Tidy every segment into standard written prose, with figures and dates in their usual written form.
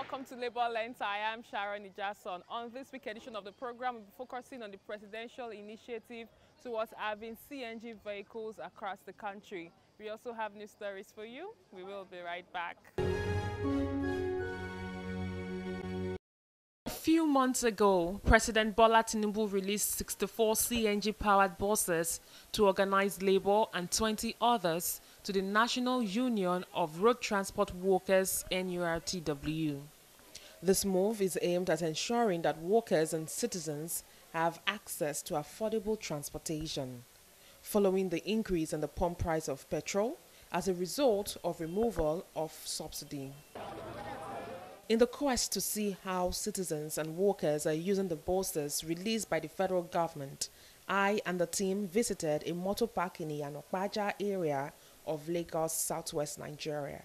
welcome to Labour Lens. I am Sharon Ijason. On this week edition of the program, we'll be focusing on the presidential initiative towards having CNG vehicles across the country. We also have new stories for you. We will be right back. A few months ago, President Bola Tinubu released 64 CNG-powered buses to organize labor and 20 others to the National Union of Road Transport Workers (NURTW). This move is aimed at ensuring that workers and citizens have access to affordable transportation, following the increase in the pump price of petrol as a result of removal of subsidy. In the quest to see how citizens and workers are using the buses released by the federal government, I and the team visited a motor park in the Yanokpaja area of Lagos, southwest Nigeria.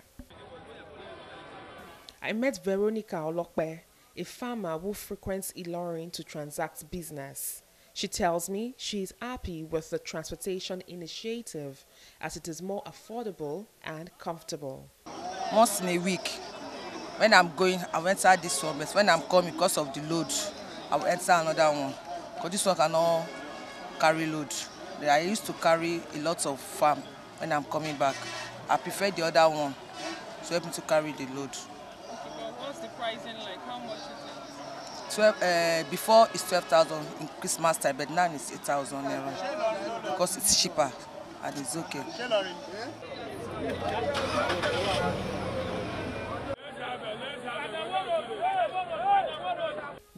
I met Veronica Olokpe, a farmer who frequents Ilorin to transact business. She tells me she is happy with the transportation initiative as it is more affordable and comfortable. Once in a week, when I'm going, I'll enter this one, but when I'm coming because of the load, I'll enter another one. Because this one cannot carry load. I used to carry a lot of farm when I'm coming back. I prefer the other one to help me to carry the load. What's the pricing like? How much is it? Before it's 12,000 in Christmas time, but now it's 8,000 naira because it's cheaper and it's okay.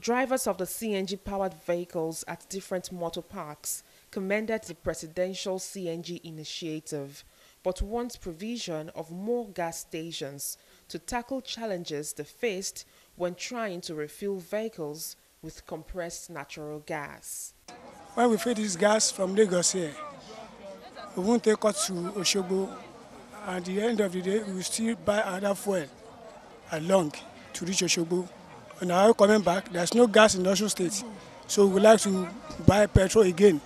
Drivers of the CNG-powered vehicles at different motor parks commended the presidential CNG initiative, but wants provision of more gas stations to tackle challenges they faced when trying to refuel vehicles with compressed natural gas. When we fill this gas from Lagos here, we won't take us to Osogbo. At the end of the day, we will still buy another fuel along to reach Osogbo. And now coming back, there's no gas in Osun State. So we would like to buy petrol again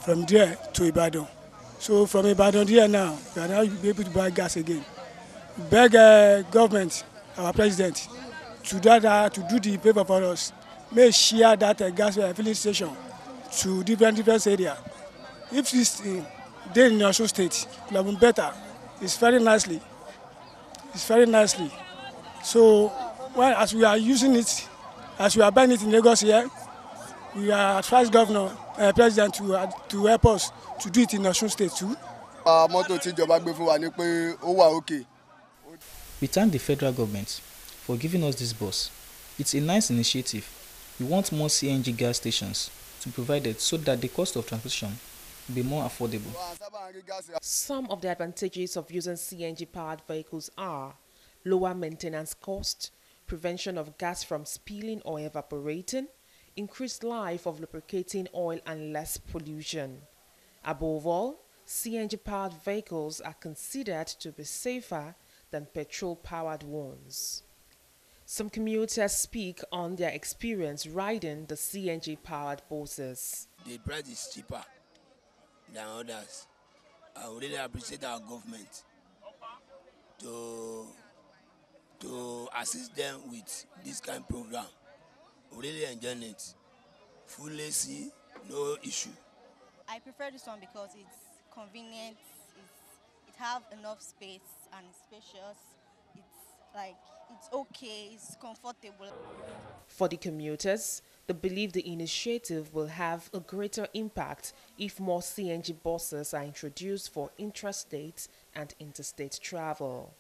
from there to Ibadan. So from Ibadan here now, we are now able to buy gas again. Beg government, our president, to do the paper for us. May share that gas filling station to different areas. If this day in Osun State, it would have been better. It's very nicely. So as we are using it, as we are buying it in Lagos here, we are advised governor, president to help us to do it in Osun State too. We thank the federal government for giving us this bus. It's a nice initiative. We want more CNG gas stations to be provided so that the cost of transportation will be more affordable. Some of the advantages of using CNG-powered vehicles are lower maintenance cost, prevention of gas from spilling or evaporating, increased life of lubricating oil and less pollution. Above all, CNG-powered vehicles are considered to be safer than petrol-powered ones. Some commuters speak on their experience riding the CNG-powered buses. The price is cheaper than others. I would really appreciate our government to assist them with this kind of program. We really enjoy it. Full AC, no issue. I prefer this one because it's convenient, it have enough space and it's spacious. It's okay, it's comfortable. For the commuters, they believe the initiative will have a greater impact if more CNG buses are introduced for intrastate and interstate travel.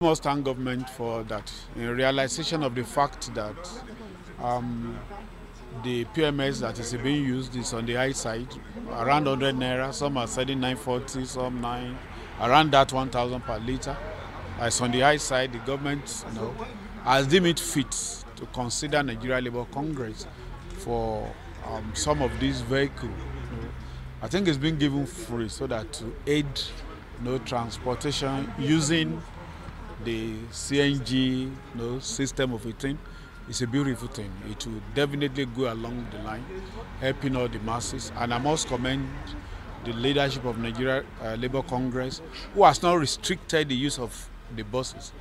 We must thank government for that, in realization of the fact that the PMS that is being used is on the high side, around 100 naira. Some are selling 940, some 9, around that 1,000 per litre. As on the high side, the government has deemed it fit to consider Nigeria Labour Congress for some of these vehicles. I think it's been given free so that to aid transportation using the CNG system of a thing. It's a beautiful thing. It will definitely go along the line, helping all the masses. And I must commend the leadership of Nigeria Labour Congress, who has not restricted the use of the buses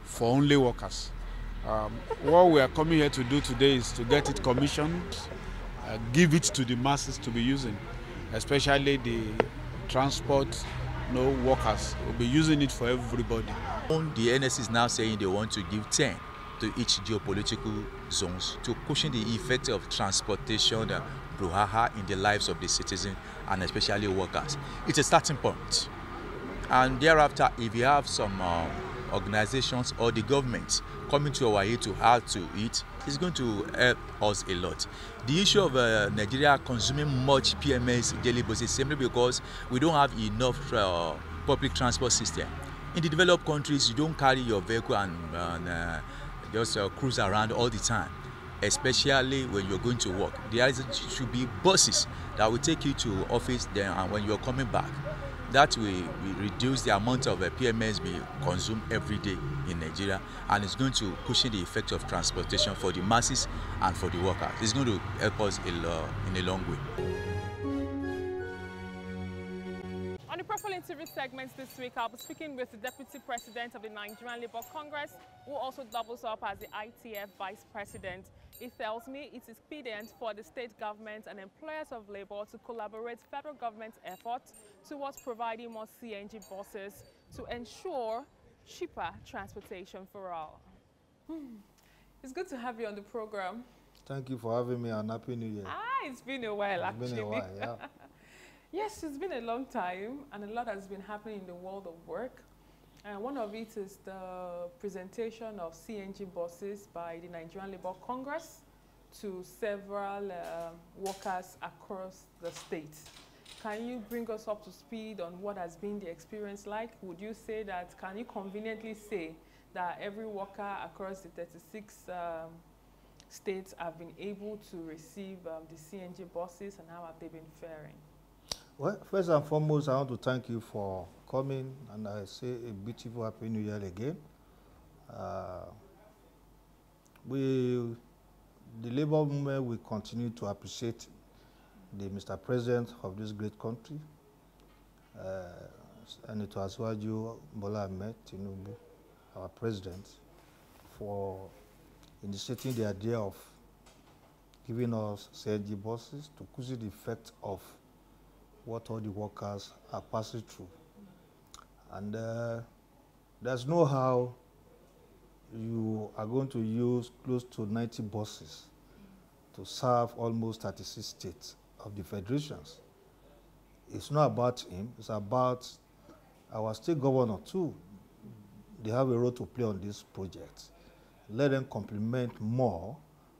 for only workers. What we are coming here to do today is to get it commissioned, give it to the masses to be using, especially the transport workers will be using it for everybody. The NS is now saying they want to give 10 to each geopolitical zones to cushion the effect of transportation brouhaha in the lives of the citizens and especially workers. It's a starting point. And thereafter, if you have some organizations or the government coming to our aid to add to it, it's going to help us a lot. The issue of Nigeria consuming much PMS daily basis simply because we don't have enough public transport system. In the developed countries, you don't carry your vehicle and just cruise around all the time, especially when you're going to work. There should be buses that will take you to office then and when you're coming back. That will reduce the amount of PMS being consumed every day in Nigeria, and it's going to cushion the effect of transportation for the masses and for the workers. It's going to help us in a long way. On the Profiling TV segment this week, I'll be speaking with the Deputy President of the Nigerian Labour Congress, who also doubles up as the ITF Vice President. He tells me it is expedient for the state government and employers of labour to collaborate with federal government's efforts towards providing more CNG buses to ensure cheaper transportation for all. It's good to have you on the program. Thank you for having me, and Happy New Year. It's been a while, actually. It's been a while, yeah. Yes, it's been a long time, and a lot has been happening in the world of work. And one of it is the presentation of CNG buses by the Nigerian Labour Congress to several workers across the state. Can you bring us up to speed on what has been the experience like? Would you say that, can you conveniently say that every worker across the 36 states have been able to receive the CNG buses, and how have they been faring? Well, first and foremost, I want to thank you for coming, and I say a beautiful Happy New Year again. The Labour movement will continue to appreciate the Mr. President of this great country, and it was Asiwaju Bola Ahmed Tinubu, our president, for initiating the idea of giving us CNG buses to cushion the effect of what all the workers are passing through. And there's no how you are going to use close to 90 buses to serve almost 36 states of the federations. It's not about him, it's about our state governor too. They have a role to play on this project. Let them complement more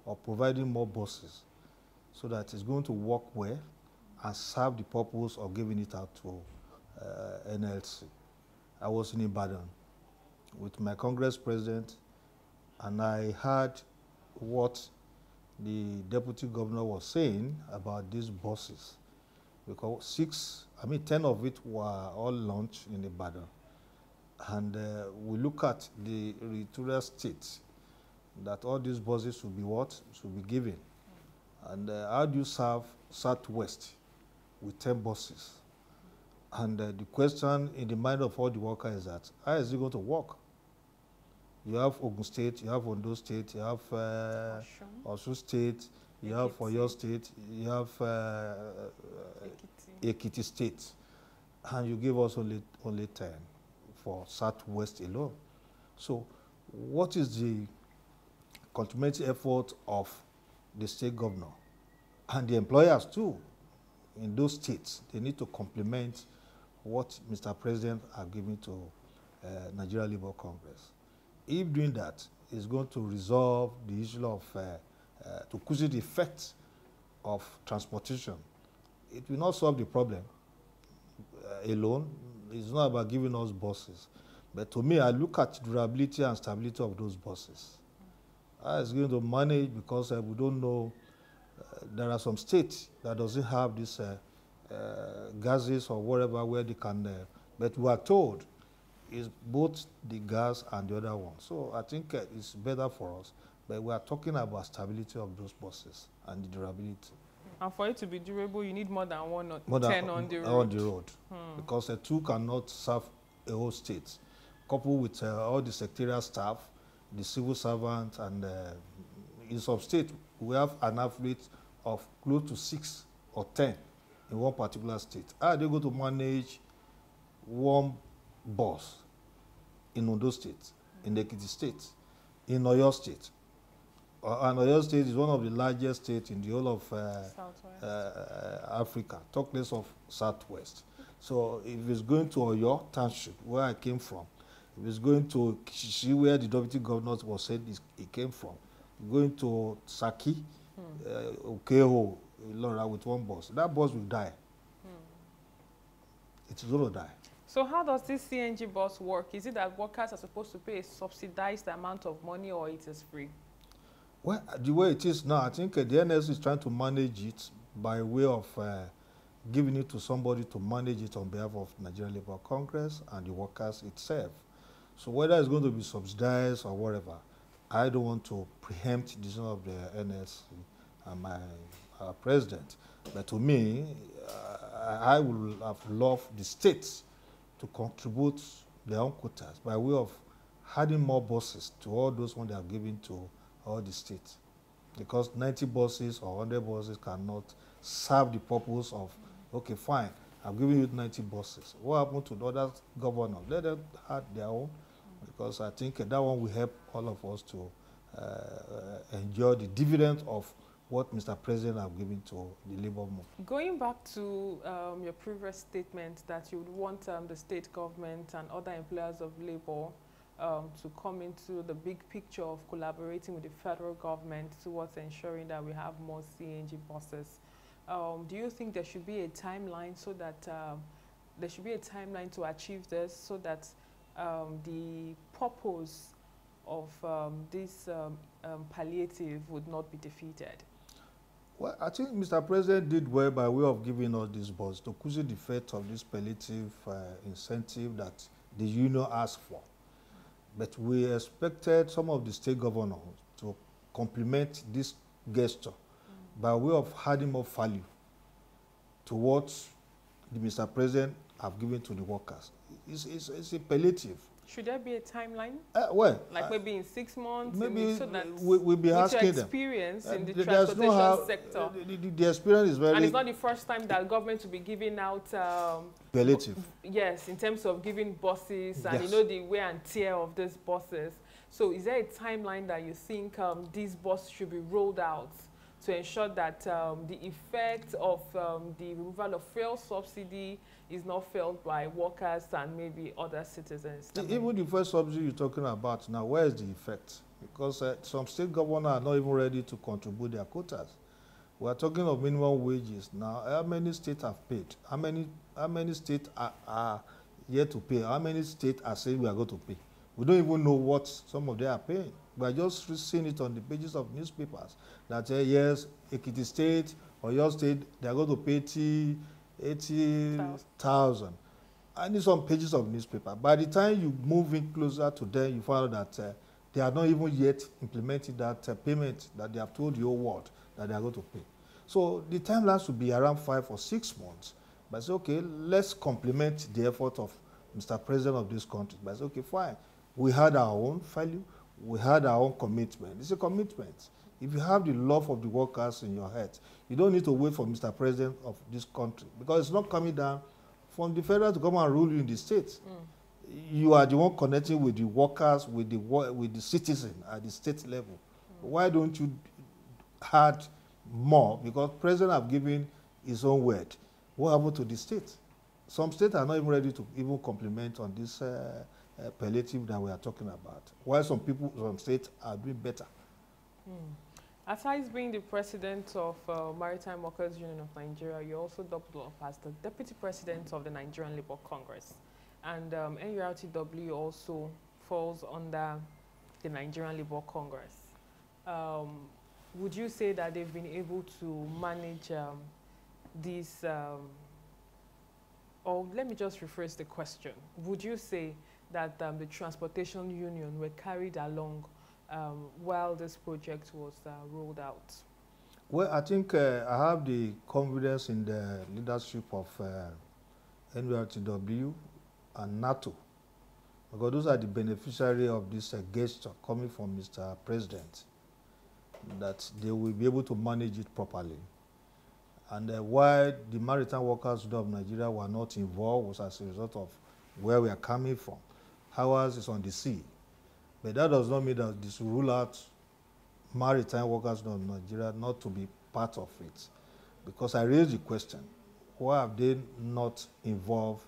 or providing more buses so that it's going to work well and serve the purpose of giving it out to NLC. I was in Ibadan with my Congress president, and I heard what the deputy governor was saying about these buses, because 10 of it were all launched in Ibadan. And we look at the territorial states that all these buses should be given. And how do you serve Southwest with 10 buses? And the question in the mind of all the workers is that, how is it going to work? You have Ogun State, you have Ondo State, you have Osun State, you have Oyo State, you have Ekiti State, and you give us only 10 for Southwest alone. So what is the complementary effort of the state governor and the employers too in those states? They need to complement what Mr. President are giving to Nigeria Labour Congress. If doing that is going to resolve the issue of, to cushion the effect of transportation, it will not solve the problem alone. It's not about giving us buses. But to me, I look at durability and stability of those buses. How it's going to manage, because we don't know, there are some states that doesn't have these gases or whatever where they can, but we are told it's both the gas and the other one. So I think it's better for us, but we are talking about stability of those buses and the durability. And for it to be durable, you need more than 1 or more 10 than on the road. on the road, because the two cannot serve a whole state. Coupled with all the secretarial staff, the civil servants, and in some state, we have an average of close to 6 or 10 in one particular state. How are they going to manage one bus in Ondo State, in Ekiti State, in Oyo State? And Oyo State is one of the largest states in the whole of Africa, talk less of Southwest. So if it's going to Oyo Township, where I came from, if it's going to Kishi, where the deputy governor was said he came from, going to Saki, Okeho, Laura, with one bus, that bus will die. It's going to die. So how does this CNG bus work? Is it that workers are supposed to pay a subsidized amount of money, or it is free? Well, the way it is now, I think the NS is trying to manage it by way of giving it to somebody to manage it on behalf of Nigerian Labour Congress and the workers itself. So whether it's going to be subsidized or whatever, I don't want to preempt the decision of the NS and our president. But to me, I would have loved the states to contribute their own quotas by way of adding more buses to all those ones they have given to all the states. Because 90 buses or 100 buses cannot serve the purpose of, okay, fine, I'm giving you 90 buses. What happened to the other governors? Let them have their own, because I think that one will help all of us to enjoy the dividend of what Mr. President have given to the labor movement. Going back to your previous statement that you would want the state government and other employers of labor to come into the big picture of collaborating with the federal government towards ensuring that we have more CNG buses. Do you think there should be a timeline so that there should be a timeline to achieve this, so that the purpose of this palliative would not be defeated? Well, I think Mr. President did well by way of giving us this bus to cushion the fate of this palliative incentive that the union asked for. But we expected some of the state governors to complement this gesture by way of adding more value to what the Mr. President have given to the workers. It's a palliative. Should there be a timeline? Well, like maybe in 6 months, maybe so that we'll be asking them. Experience in the transportation sector. The experience is very. And it's not the first time that government will be giving out palliative. Yes, in terms of giving buses and yes. you know the wear and tear of these buses. So is there a timeline that you think these buses should be rolled out to ensure that the effect of the removal of fuel subsidy is not felt by workers and maybe other citizens? Even the first subsidy you're talking about now, where is the effect? Because some state governors are not even ready to contribute their quotas. We are talking of minimum wages now. How many states have paid? How many states are yet to pay? How many states are saying we are going to pay? We don't even know what some of them are paying. We are just seeing it on the pages of newspapers that yes, Ekiti State or your state, they are going to pay 80,000. And it's on pages of newspaper. By the time you move in closer to them, you find out that they are not even yet implementing that payment that they have told the whole world that they are going to pay. So the timeline should be around 5 or 6 months. But say, okay, let's complement the effort of Mr. President of this country. But say, okay, fine. We had our own value. We had our own commitment. It's a commitment. If you have the love of the workers in your head, you don't need to wait for Mr. President of this country, because it's not coming down from the federal to come and rule you in the states. You are the one connecting with the workers, with the citizen at the state level. Why don't you add more? Because President have given his own word. What happened to the states? Some states are not even ready to even compliment on this palliative that we are talking about, while some states are doing better. Aside being the president of Maritime Workers Union of Nigeria, you also doubled up as the deputy president of the Nigerian Labour Congress. And NURTW also falls under the Nigerian Labour Congress. Would you say that they've been able to manage this, or let me just rephrase the question. Would you say that the transportation union were carried along while this project was rolled out? Well, I think I have the confidence in the leadership of NURTW and NATO, because those are the beneficiaries of this gesture coming from Mr. President, that they will be able to manage it properly. And why the Maritime Workers Union of Nigeria were not involved was as a result of where we are coming from. Ours is on the sea. But that does not mean that this will rule out Maritime Workers Union of Nigeria not to be part of it. Because I raised the question, why have they not involved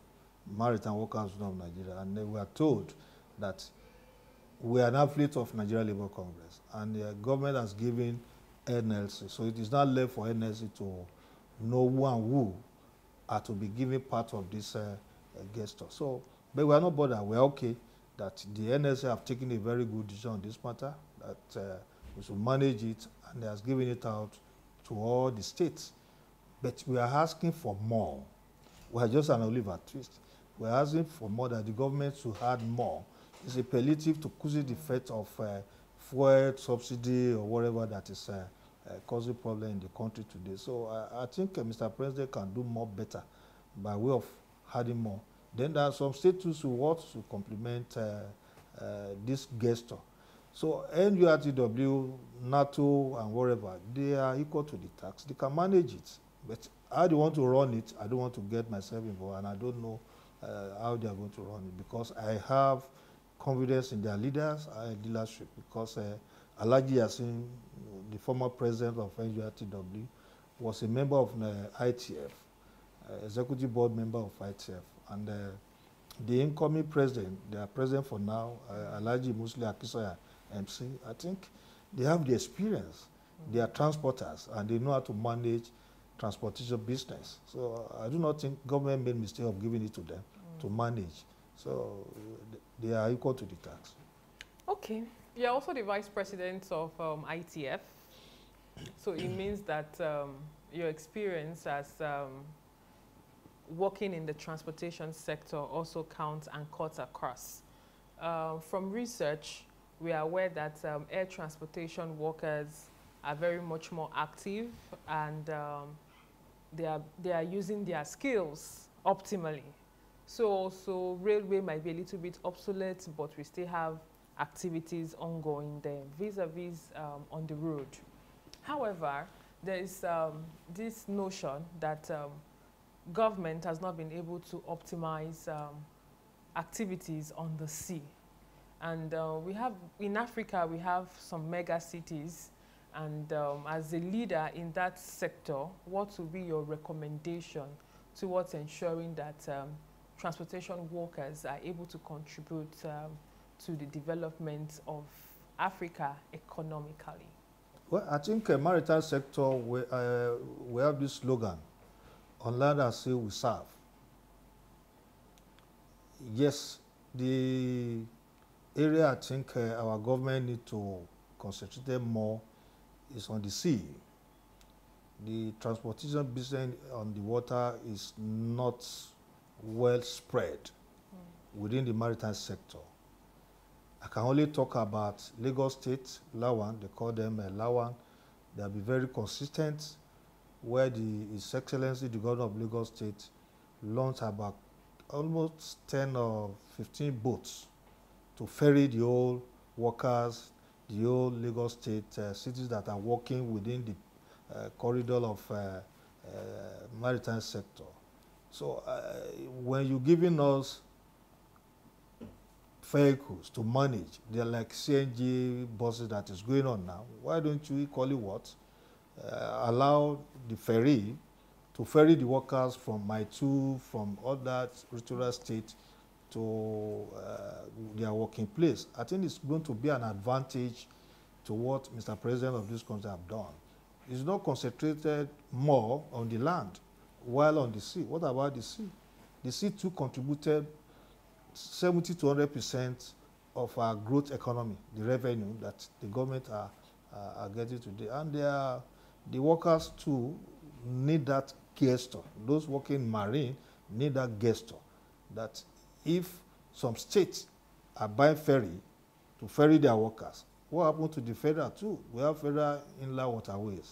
Maritime Workers Union of Nigeria? And they were told that we are an affiliate of Nigeria Labour Congress, and the government has given NLC. So it is not left for NLC to know who and who are to be given part of this gesture. So, but we are not bothered. We are okay that the NLC have taken a very good decision on this matter, that we should manage it, and they has given it out to all the states. But we are asking for more. We are just an Oliver Twist. We are asking for more, that the government should add more. It's a palliative to cushion the effect of fuel subsidy or whatever that is causing problem in the country today. So I think Mr. President can do more better by way of adding more. Then there are some states who want to complement this gesture. So NURTW, NATO, and whatever, they are equal to the tax. They can manage it. But how they want to run it, I don't want to get myself involved, and I don't know how they are going to run it, because I have confidence in their leaders and leadership, because Alhaji Yasin, the former president of NURTW, was a member of ITF, executive board member of ITF, and the incoming president, their president for now, Alhaji Musli Akisoya MC, I think they have the experience. They are transporters, and they know how to manage transportation business. So I do not think government made mistake of giving it to them to manage. So they are equal to the tax. Okay. You're also the vice president of ITF. So it means that your experience as working in the transportation sector also counts and cuts across. From research, we are aware that air transportation workers are very much more active, and they are using their skills optimally. So railway might be a little bit obsolete, but we still have activities ongoing there, vis-a-vis on the road. However, there is this notion that government has not been able to optimize activities on the sea. And we have, in Africa, we have some mega cities, and as a leader in that sector, what will be your recommendation towards ensuring that transportation workers are able to contribute to the development of Africa economically? Well, I think maritime sector, we have this slogan, on land and sea we serve. Yes, the area I think our government need to concentrate more is on the sea. The transportation business on the water is not well spread within the maritime sector. I can only talk about Lagos State, Lawan, they call them Lawan. They'll be very consistent, where His Excellency, the Governor of Lagos State, launched about almost 10 or 15 boats to ferry the old workers, the old Lagos State cities that are working within the corridor of maritime sector. So when you're giving us vehicles to manage, they're like CNG buses that is going on now, why don't you equally allow the ferry to ferry the workers from Maitu, from other rural states to their working place? I think it's going to be an advantage to what Mr. President of this country have done. It's not concentrated more on the land while on the sea. What about the sea? The sea too contributed 70 to 100% of our growth economy, the revenue that the government are getting today. And the workers too need that gesture. Those working marine need that gesture. That if some states are buying ferry to ferry their workers, what happened to the federal too? We have federal inland waterways.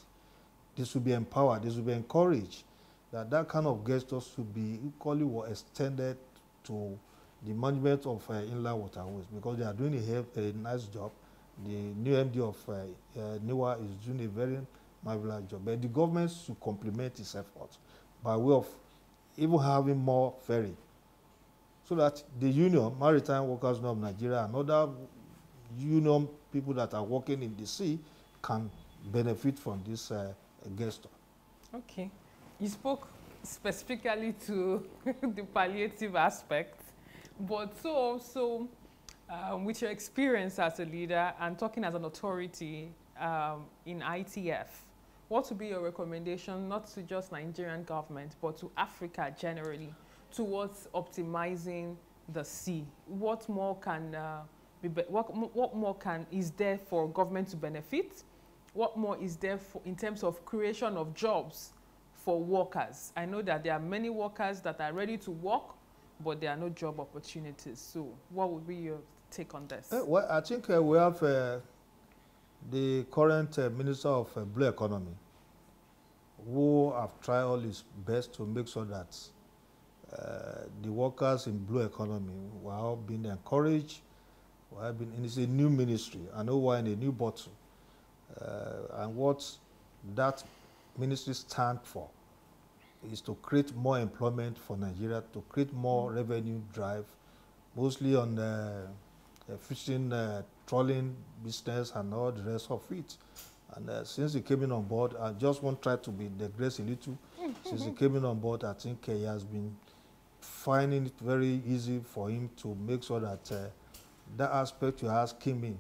they should be empowered, they should be encouraged, that that kind of gesture should be equally extended to the management of inland waterways, because they are doing a nice job. The new MD of NIWA is doing a very marvelous job. But the government should complement its efforts by way of even having more ferry, so that the union, Maritime Workers Union of Nigeria, and other union people that are working in the sea can benefit from this gesture. Okay. You spoke specifically to the palliative aspect, but so also with your experience as a leader and talking as an authority in ITF, what would be your recommendation, not to just Nigerian government, but to Africa generally, towards optimizing the sea? What more can what more is there for government to benefit? What more is there for, in terms of creation of jobs for workers? I know that there are many workers that are ready to work, but there are no job opportunities. So what would be your take on this? Well, I think we have the current Minister of Blue Economy, who have tried all his best to make sure that the workers in blue economy were all being encouraged. And it's a new ministry. I know we're in a new bottle. And what that ministry stands for is to create more employment for Nigeria, to create more revenue drive, mostly on the fishing, trawling business and all the rest of it. And since he came in on board, I just won't try to be digress a little. Since he came in on board, I think he has been finding it very easy for him to make sure that that aspect you ask him in,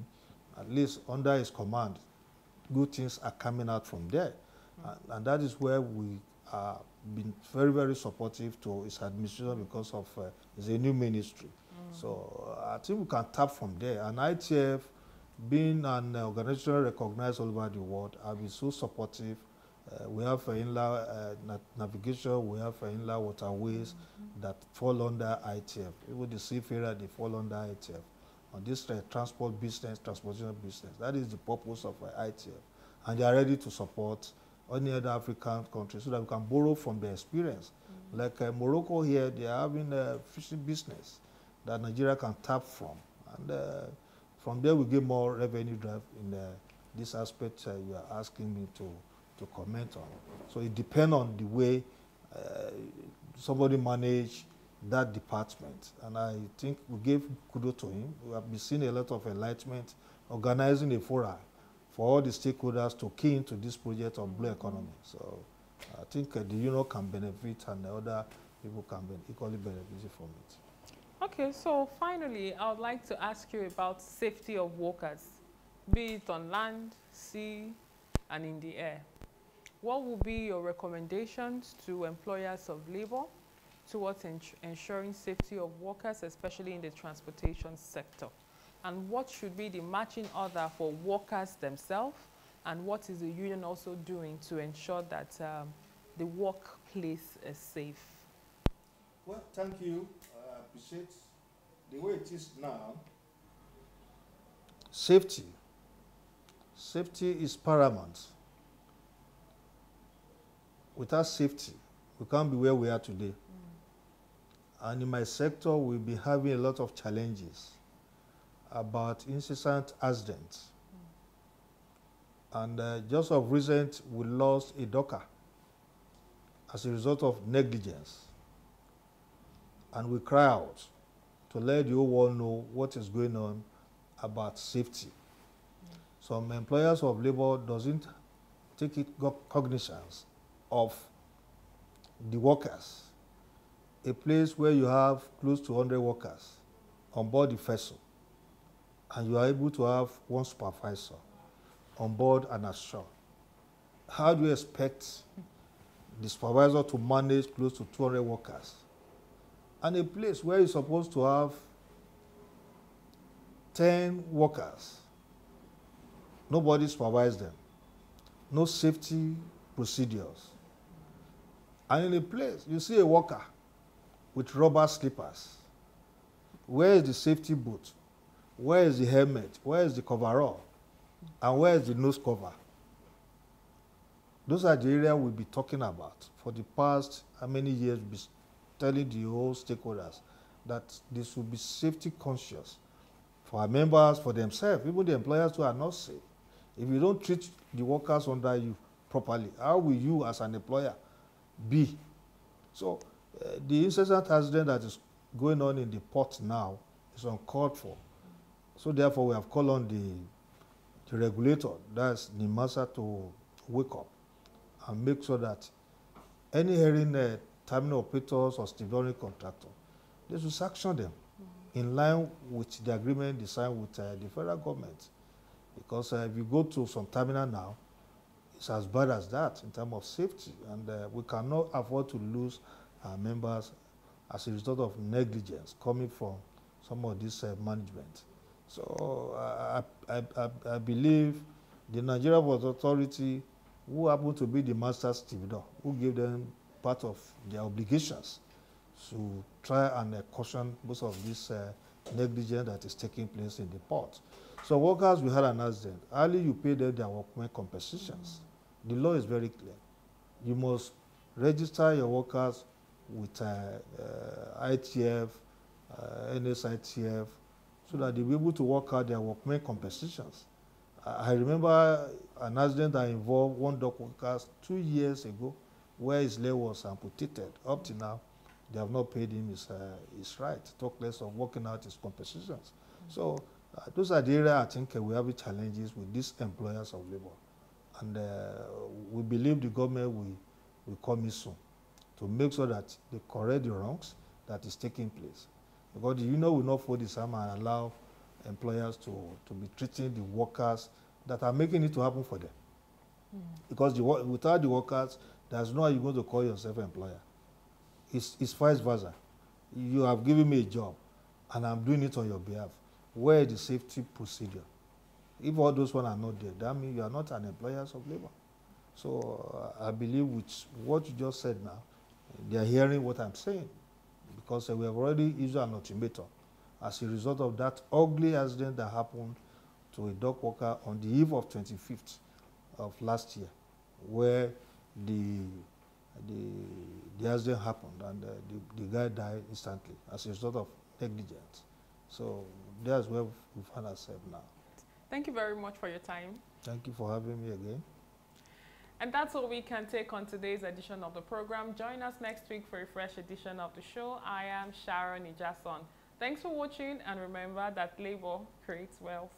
at least under his command, good things are coming out from there. And that is where we are been very, very supportive to his administration, because of it's a new ministry. So I think we can tap from there. And ITF, being an organization recognized all over the world, have been so supportive. We have inland navigation, we have inland waterways that fall under ITF. Even the seafarer, they fall under ITF. On this transport business, transportation business, that is the purpose of ITF. And they are ready to support any other African countries so that we can borrow from their experience. Like Morocco here, they are having a fishing business that Nigeria can tap from. And from there, we get more revenue drive in this aspect you are asking me to comment on. So it depends on the way somebody manage that department. And I think we gave kudos to him. We have been seeing a lot of enlightenment, organizing a forum for all the stakeholders to key into this project of blue economy. So I think the union can benefit and the other people can equally benefit from it. Okay, so finally, I would like to ask you about safety of workers, be it on land, sea, and in the air. What will be your recommendations to employers of labor towards ensuring safety of workers, especially in the transportation sector? And what should be the matching order for workers themselves? And what is the union also doing to ensure that the workplace is safe? Well, thank you. I appreciate the way it is now. Safety. Safety is paramount. Without safety, we can't be where we are today. And in my sector, we'll be having a lot of challenges about incessant accidents. And just of recent, we lost a docker as a result of negligence. And we cry out to let the whole world know what is going on about safety. Some employers of labor doesn't take it cognizance of the workers. A place where you have close to 100 workers on board the vessel, and you are able to have one supervisor on board and ashore. How do you expect the supervisor to manage close to 200 workers? And a place where you're supposed to have 10 workers, nobody supervises them, no safety procedures. And in a place, you see a worker with rubber slippers. Where is the safety boot? Where is the helmet? Where is the coverall? And where is the nose cover? Those are the areas we'll be talking about. For the past how many years, we'll be telling the whole stakeholders that they should be safety conscious for our members, for themselves, even the employers who are not safe. If you don't treat the workers under you properly, how will you as an employer be? So the incessant accident that is going on in the port now is uncalled for. So therefore we have called on the regulator, that's NIMASA, to wake up and make sure that any herring terminal operators or stevedoring contractor, they should sanction them in line with the agreement they signed with the federal government. Because if you go to some terminal now, it's as bad as that in terms of safety, and we cannot afford to lose our members as a result of negligence coming from some of this management. So I believe the Nigerian Port Authority, who happen to be the master stevedore, who gave them part of their obligations, to try and caution most of this negligence that is taking place in the port. So workers, we had an accident. Early you pay them their workmen compensations. The law is very clear. You must register your workers with ITF, NSITF, so that they'll be able to work out their workmen compensations. I remember an accident that involved one dock worker 2 years ago, where his leg was amputated. Up to now, they have not paid him his right, talk less of working out his compensations. So those are the areas I think we have challenges with these employers of labor. And we believe the government will come in soon to make sure that they correct the wrongs that is taking place. Because the union will not fold its arm and allow employers to be treating the workers that are making it to happen for them. Because without the workers, there's no way you're going to call yourself an employer. It's vice versa. You have given me a job, and I'm doing it on your behalf. Where is the safety procedure? If all those ones are not there, that means you are not an employer of labor. So I believe with what you just said now, they are hearing what I'm saying, because we have already issued an ultimatum as a result of that ugly accident that happened to a dock worker on the eve of 25th of last year, where the accident happened and the guy died instantly as a result of negligence. So that's where we find ourselves now. Thank you very much for your time. Thank you for having me again. And that's all we can take on today's edition of the program. Join us next week for a fresh edition of the show. I am Sharon Ijason. Thanks for watching, and remember that labor creates wealth.